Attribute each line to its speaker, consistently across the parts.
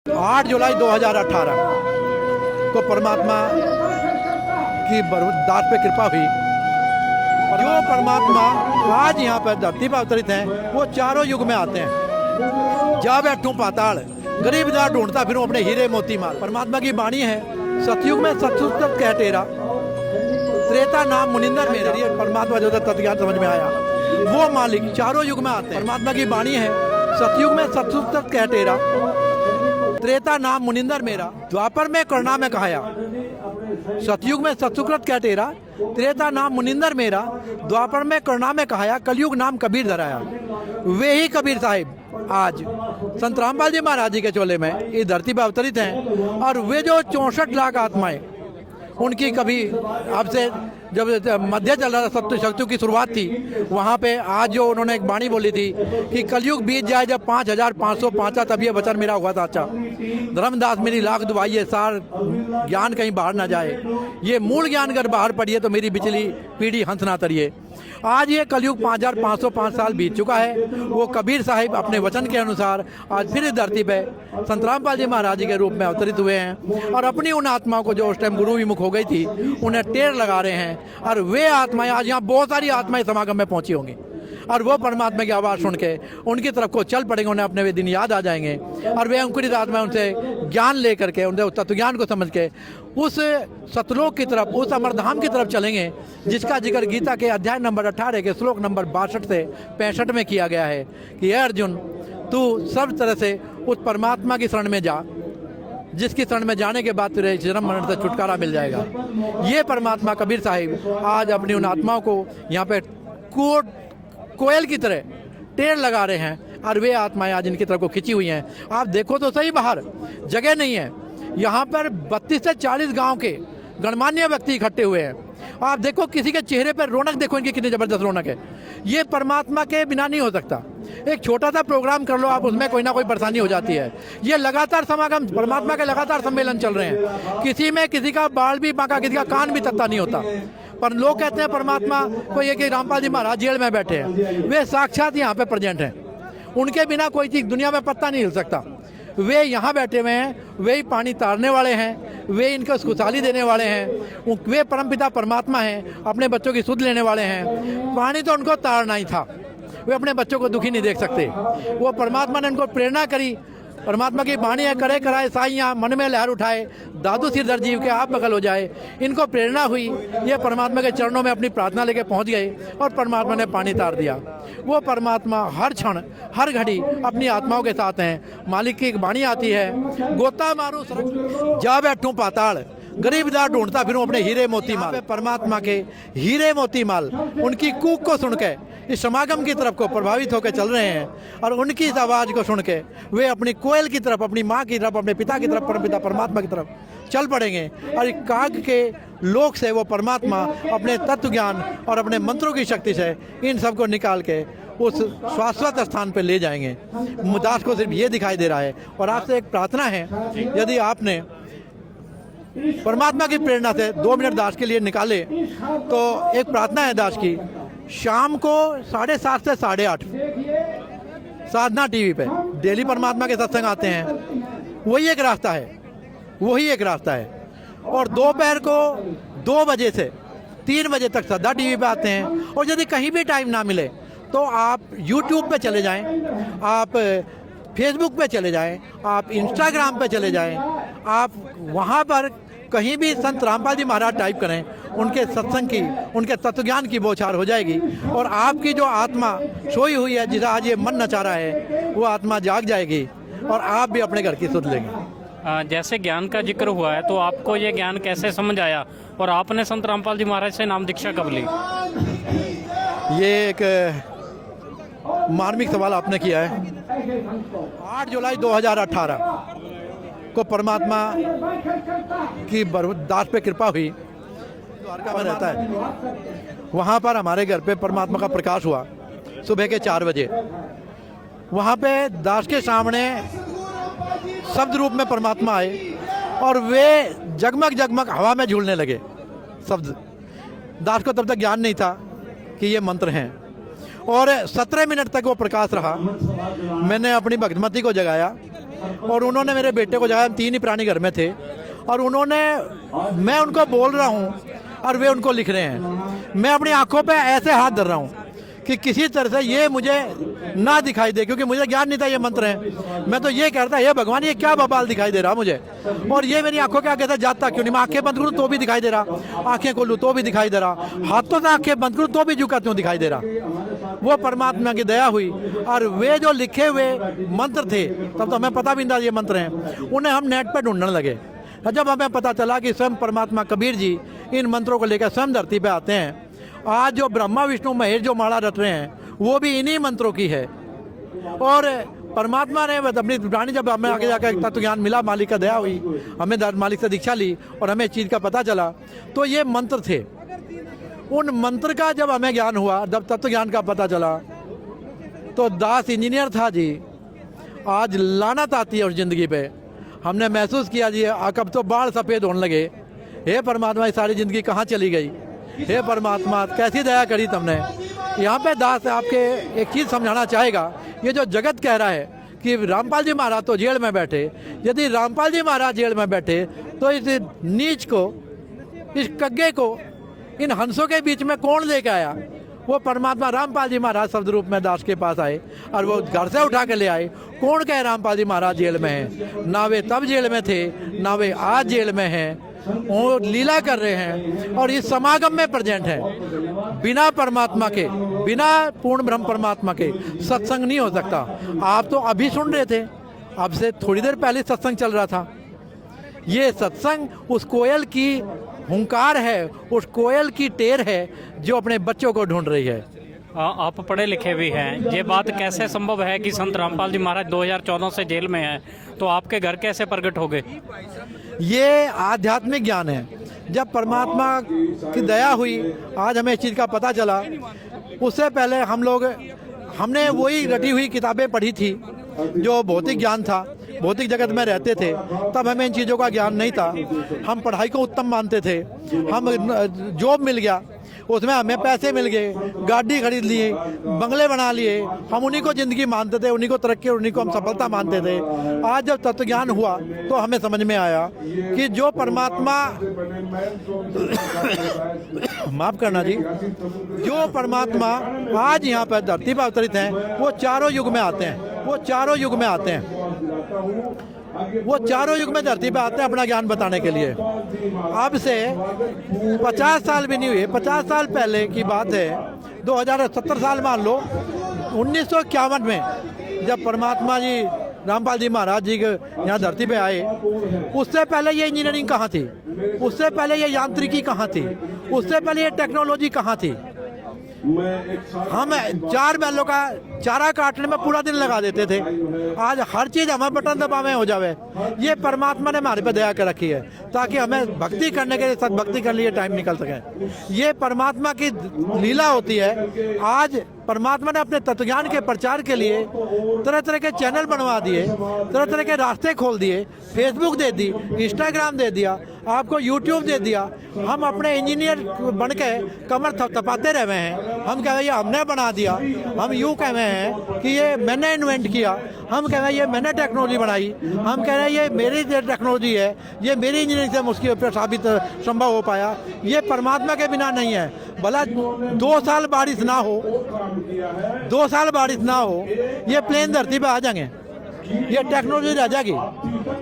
Speaker 1: 8 जुलाई 2018 को परमात्मा की दास पे कृपा हुई। जो परमात्मा आज यहाँ पर धरती पर अवतरित हैं वो चारों युग में आते हैं। जा बैठूं पाताल गरीब दास ढूंढता फिरूं अपने हीरे मोती माल। परमात्मा की वाणी है, सतयुग में सतसुत कह टेरा, त्रेता नाम मुनिंदर मेरा। ये परमात्मा जो तत्वज्ञान समझ में आया, वो मालिक चारों युग में आते हैं। परमात्मा की वाणी है, सतयुग में सतसुत कह टेरा, त्रेता नाम मुनिंदर मेरा, द्वापर में करुणा में कहाया। सतयुग में सतसुकृत कह टेरा, त्रेता नाम मुनिंदर मेरा, द्वापर में करुणा में कहाया, कलयुग नाम कबीर धराया। वे ही कबीर साहिब आज संत रामपाल जी महाराज जी के चोले में इस धरती पर अवतरित हैं। और वे जो 64 लाख आत्माएं, उनकी कभी अब से जब मध्य चल रहा था सत्य शक्ति की शुरुआत थी, वहाँ पे आज जो उन्होंने एक वाणी बोली थी कि कलयुग बीत जाए जब 5505 तब ये वचन मेरा हुआ था। अच्छा धर्मदास मेरी लाख दुआई है, सार ज्ञान कहीं बाहर ना जाए, ये मूल ज्ञान अगर बाहर पड़िए तो मेरी बिचली पीढ़ी हंस ना तरिए। आज ये कलयुग 5505 साल बीत चुका है। वो कबीर साहिब अपने वचन के अनुसार आज फिर इस धरती पे संत रामपाल जी महाराज जी के रूप में अवतरित हुए हैं और अपनी उन आत्माओं को जो उस टाइम गुरु विमुख हो गई थी उन्हें टेर लगा रहे हैं। और वे आत्माएं आज यहाँ बहुत सारी आत्माएं समागम में पहुंची होंगी और वो परमात्मा की आवाज़ सुन के उनकी तरफ को चल पड़ेंगे। उन्हें अपने वे दिन याद आ जाएंगे और वे अंकुरित आत्माएं उनसे ज्ञान लेकर के, उनसे तत्व ज्ञान को समझ के उस सतलोक की तरफ, उस अमरधाम की तरफ चलेंगे जिसका जिक्र गीता के अध्याय नंबर 18 के श्लोक नंबर 62 से 65 में किया गया है कि हे अर्जुन, तू सब तरह से उस परमात्मा की शरण में जा जिसकी शरण में जाने के बाद तेरे जन्म मरण से छुटकारा मिल जाएगा। ये परमात्मा कबीर साहिब आज अपनी उन आत्माओं को यहाँ पे कोयल की तरह टेर लगा रहे हैं और वे आत्माएं आज इनकी तरफ को खिंची हुई हैं। आप देखो तो सही, बाहर जगह नहीं है। यहाँ पर 32 से 40 गांव के गणमान्य व्यक्ति इकट्ठे हुए हैं। आप देखो किसी के चेहरे पर रौनक देखो, इनकी कितनी जबरदस्त रौनक है। ये परमात्मा के बिना नहीं हो सकता। एक छोटा सा प्रोग्राम कर लो आप, उसमें कोई ना कोई परेशानी हो जाती है। ये लगातार समागम, परमात्मा के लगातार सम्मेलन चल रहे हैं। किसी में किसी का बाल भी बांका, किसी का कान भी तत्ता नहीं होता। पर लोग कहते हैं परमात्मा को ये कि रामपाल जी महाराज जेल में बैठे हैं, वे साक्षात यहाँ पे प्रेजेंट हैं। उनके बिना कोई चीज़ दुनिया में पत्ता नहीं हिल सकता। वे यहाँ बैठे हुए हैं, वे ही पानी तारने वाले हैं, वे इनको खुशहाली देने वाले हैं। वे परमपिता परमात्मा हैं, अपने बच्चों की सुध लेने वाले हैं। पानी तो उनको तारना ही था, वे अपने बच्चों को दुखी नहीं देख सकते। वो परमात्मा ने उनको प्रेरणा करी। परमात्मा की वाणी है, करे कराए साइयाँ, मन में लहर उठाए, दादू सिरदर जीव के आप बगल हो जाए। इनको प्रेरणा हुई, ये परमात्मा के चरणों में अपनी प्रार्थना लेके पहुंच गए और परमात्मा ने पानी तार दिया। वो परमात्मा हर क्षण हर घड़ी अपनी आत्माओं के साथ हैं। मालिक की एक वाणी आती है, गोता मारू जा बैठूं पाताल गरीब दास ढूंढता फिरूं अपने हीरे मोती माल। परमात्मा के हीरे मोती माल उनकी कूक को सुन के इस समागम की तरफ को प्रभावित होकर चल रहे हैं और उनकी इस आवाज़ को सुन के वे अपनी कोयल की तरफ, अपनी माँ की तरफ, अपने पिता की तरफ, परमपिता परमात्मा की तरफ चल पड़ेंगे। और काग के लोक से वो परमात्मा अपने तत्व ज्ञान और अपने मंत्रों की शक्ति से इन सबको निकाल के उस शाश्वत स्थान पर ले जाएंगे। दास को सिर्फ ये दिखाई दे रहा है। और आपसे एक प्रार्थना है, यदि आपने परमात्मा की प्रेरणा से 2 मिनट दास के लिए निकाले तो एक प्रार्थना है दास की, शाम को 7:30 से 8:30 साधना टीवी पे डेली परमात्मा के सत्संग आते हैं। वही एक रास्ता है, वही एक रास्ता है। और दोपहर को 2 बजे से 3 बजे तक श्रद्धा टीवी पे आते हैं। और यदि कहीं भी टाइम ना मिले तो आप यूट्यूब पे चले जाएं, आप फेसबुक पे चले जाएं, आप इंस्टाग्राम पे चले जाएं, आप वहाँ पर कहीं भी संत रामपाल जी महाराज टाइप करें, उनके सत्संग की, उनके तत्वज्ञान की बौछार हो जाएगी। और आपकी जो आत्मा सोई हुई है, जिसे आज ये मन नचा रहा है, वो आत्मा जाग जाएगी और आप भी अपने घर की सुध लेंगे।
Speaker 2: जैसे ज्ञान का जिक्र हुआ है, तो आपको ये ज्ञान कैसे समझ आया और आपने संत रामपाल जी महाराज से नाम दीक्षा कब ली?
Speaker 1: ये एक मार्मिक सवाल आपने किया है। 8 जुलाई 2018 को परमात्मा की दास पे कृपा हुई। द्वारका में रहता है, वहाँ पर हमारे घर पे परमात्मा का प्रकाश हुआ सुबह के 4 बजे। वहाँ पे दास के सामने शब्द रूप में परमात्मा आए और वे जगमग जगमग हवा में झूलने लगे शब्द। दास को तब तक ज्ञान नहीं था कि ये मंत्र हैं। और 17 मिनट तक वो प्रकाश रहा। मैंने अपनी भगतमती को जगाया और उन्होंने मेरे बेटे को जगाया। हम 3 ही प्राणी घर में थे और उन्होंने, मैं उनको बोल रहा हूँ और वे उनको लिख रहे हैं। मैं अपनी आंखों पे ऐसे हाथ धर रहा हूँ कि किसी तरह से ये मुझे ना दिखाई दे, क्योंकि मुझे ज्ञान नहीं था ये मंत्र है। मैं तो ये कह रहा था, हे भगवान ये क्या बवाल दिखाई दे रहा मुझे, और ये मेरी आंखों के आगे से जाता क्यों नहीं। मैं आंखें बंद करूँ तो भी दिखाई दे रहा, आंखें खोलूँ तो भी दिखाई दे रहा, हाथों से आंखें बंद करूँ तो भी झुका क्यों दिखाई दे रहा। वो परमात्मा की दया हुई और वे जो लिखे हुए मंत्र थे, तब तो हमें पता भी नहीं था ये मंत्र हैं, उन्हें हम नेट पर ढूंढने लगे। जब हमें पता चला कि स्वयं परमात्मा कबीर जी इन मंत्रों को लेकर स्वयं धरती पे आते हैं। आज जो ब्रह्मा विष्णु महेश जो माला रट रहे हैं वो भी इन्हीं मंत्रों की है। और परमात्मा ने अपनी वाणी, जब हमें आगे जाकर तत्व ज्ञान मिला, मालिक का दया हुई, हमें मालिक से दीक्षा ली और हमें इस चीज़ का पता चला, तो ये मंत्र थे। उन मंत्र का जब हमें ज्ञान हुआ, जब तत्व ज्ञान का पता चला, तो दास इंजीनियर था जी, आज लानत आती है उस जिंदगी पे। हमने महसूस किया जी अब तो बाल सफ़ेद होने लगे। हे परमात्मा, ये सारी ज़िंदगी कहाँ चली गई। हे परमात्मा, कैसी दया करी तुमने। यहाँ पे दास आपके एक चीज़ समझाना चाहेगा। ये जो जगत कह रहा है कि रामपाल जी महाराज तो जेल में बैठे, यदि रामपाल जी महाराज जेल में बैठे तो इस नीच को, इस कग्गे को, इन हंसों के बीच में कौन लेके आया। वो परमात्मा रामपाल जी महाराज शब्द रूप में दास के पास आए और वो घर से उठा के ले आए। कौन कहे रामपाल जी महाराज जेल में हैं? ना वे तब जेल में थे, ना वे आज जेल में हैं। वो लीला कर रहे हैं और इस समागम में प्रेजेंट है। बिना परमात्मा के, बिना पूर्ण ब्रह्म परमात्मा के सत्संग नहीं हो सकता। आप तो अभी सुन रहे थे, अब से थोड़ी देर पहले सत्संग चल रहा था। ये सत्संग उस कोयल की हुंकार है, उस कोयल की टेर है जो अपने बच्चों को ढूंढ रही है।
Speaker 2: आप पढ़े लिखे भी हैं, ये बात कैसे संभव है कि संत रामपाल जी महाराज 2014 से जेल में हैं, तो आपके घर कैसे प्रकट हो गए?
Speaker 1: ये आध्यात्मिक ज्ञान है। जब परमात्मा की दया हुई, आज हमें इस चीज़ का पता चला। उससे पहले हमने वही रटी हुई किताबें पढ़ी थी जो भौतिक ज्ञान था, भौतिक जगत में रहते थे, तब हमें इन चीज़ों का ज्ञान नहीं था। हम पढ़ाई को उत्तम मानते थे, हम जॉब मिल गया, उसमें हमें पैसे मिल गए, गाड़ी खरीद लिए, बंगले बना लिए, हम उन्हीं को ज़िंदगी मानते थे, उन्हीं को तरक्की, उन्हीं को हम सफलता मानते थे। आज जब तत्व ज्ञान हुआ तो हमें समझ में आया कि जो परमात्मा माफ़ करना जी, जो परमात्मा आज यहाँ पर धरती पर अवतरित हैं, वो चारों युग में आते हैं। वो चारों युग में आते हैं, वो चारों युग में धरती पे आते हैं अपना ज्ञान बताने के लिए। अब से 50 साल भी नहीं हुए, 50 साल पहले की बात है, 2070 साल मान लो, 1951 में जब परमात्मा जी रामपाल जी महाराज जी यहाँ धरती पे आए, उससे पहले ये इंजीनियरिंग कहाँ थी, उससे पहले ये यांत्रिकी कहाँ थी, उससे पहले ये टेक्नोलॉजी कहाँ थी। हम 4 बैलों का चारा काटने में पूरा दिन लगा देते थे, आज हर चीज़ हमें बटन दबावे हो जावे। ये परमात्मा ने हमारे पे दया कर रखी है ताकि हमें भक्ति करने के लिए, सद्भक्ति करने के लिए टाइम निकल सके। ये परमात्मा की लीला होती है। आज परमात्मा ने अपने तत्वज्ञान के प्रचार के लिए तरह तरह के चैनल बनवा दिए, तरह तरह के रास्ते खोल दिए, फेसबुक दे दी, इंस्टाग्राम दे दिया, आपको यूट्यूब दे दिया। हम अपने इंजीनियर बन के कमर थपथपाते रहे हैं। हम कह रहे हैं हमने बना दिया, हम यूँ कह रहे हैं कि ये मैंने इन्वेंट किया, हम कह रहे हैं ये मैंने टेक्नोलॉजी बनाई, हम कह रहे हैं ये मेरी टेक्नोलॉजी है, ये मेरी इंजीनियरिंग से मुश्किल पर साबित संभव हो पाया। ये परमात्मा के बिना नहीं है। भला 2 साल बारिश ना हो, 2 साल बारिश ना हो, ये प्लेन धरती पे आ जाएंगे, ये टेक्नोलॉजी रह जाएगी।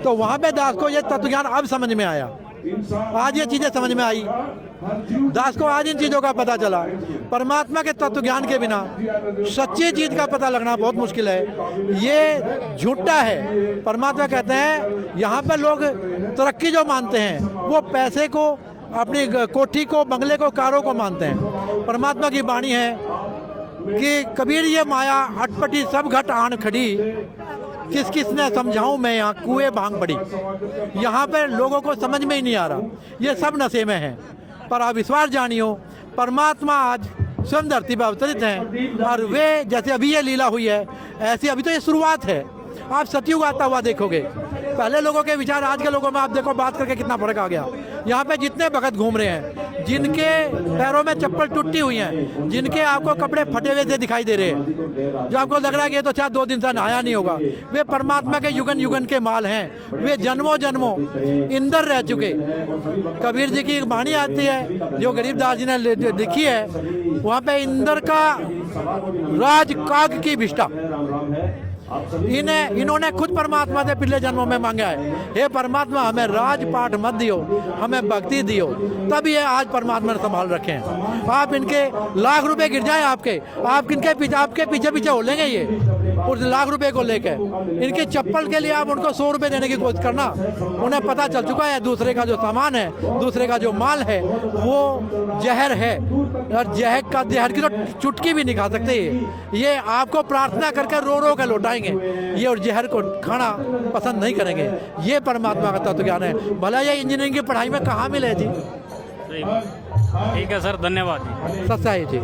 Speaker 1: तो वहाँ पे दास को ये तत्वज्ञान अब समझ में आया, आज ये चीज़ें समझ में आई। दास को आज इन चीज़ों का पता चला। परमात्मा के तत्व ज्ञान के बिना सच्ची चीज़ का पता लगना बहुत मुश्किल है। ये झूठा है। परमात्मा कहते हैं यहाँ पर लोग तरक्की जो मानते हैं वो पैसे को, अपनी कोठी को, बंगले को, कारों को मानते हैं। परमात्मा की वाणी है कि कबीर ये माया अटपटी सब घट आन खड़ी, किस किस ने समझाऊं मैं यहाँ कुएं भांग पड़ी। यहाँ पे लोगों को समझ में ही नहीं आ रहा, ये सब नशे में है। पर आप विश्वास जानियो, परमात्मा आज स्वयं धरती पर अवतरित हैं और वे जैसे अभी ये लीला हुई है, ऐसी अभी तो ये शुरुआत है। आप सतयुग आता हुआ देखोगे। पहले लोगों के विचार आज के लोगों में आप देखो, बात करके कितना फर्क आ गया। यहाँ पे जितने भगत घूम रहे हैं, जिनके पैरों में चप्पल टूटी हुई हैं, जिनके आपको कपड़े फटे हुए से दिखाई दे रहे हैं, जो आपको लग रहा है कि ये तो शायद 2 दिन से नहाया नहीं होगा, वे परमात्मा के युगन युगन के माल हैं। वे जन्मों जन्मों इंदर रह चुके। कबीर जी की एक वाणी आती है जो गरीबदास जी ने लिखी है, वहाँ पे इंदर का राज काग की विष्ठा इन्होंने खुद परमात्मा से पिछले जन्मों में मांगा है, हे परमात्मा हमें राजपाट मत दियो, हमें भक्ति दियो, तब ये आज परमात्मा ने संभाल रखे हैं। आप इनके लाख रुपए गिर जाएं आप इनके पीछे आपके पीछे पीछे हो लेंगे ये उस लाख रुपए को लेकर। इनकी चप्पल के लिए आप उनको 100 रुपए देने की कोशिश करना, उन्हें पता चल चुका है दूसरे का जो सामान है, दूसरे का जो माल है वो जहर है, और जहर की तो चुटकी भी नहीं खा सकते। ये आपको प्रार्थना करके रो रो के लौटाएंगे, ये और जहर को खाना पसंद नहीं करेंगे। ये परमात्मा का तत्व ज्ञान है। भला ये इंजीनियरिंग की पढ़ाई में कहाँ मिले जी?
Speaker 2: ठीक है सर, धन्यवाद जी।
Speaker 1: सच्चाई जी।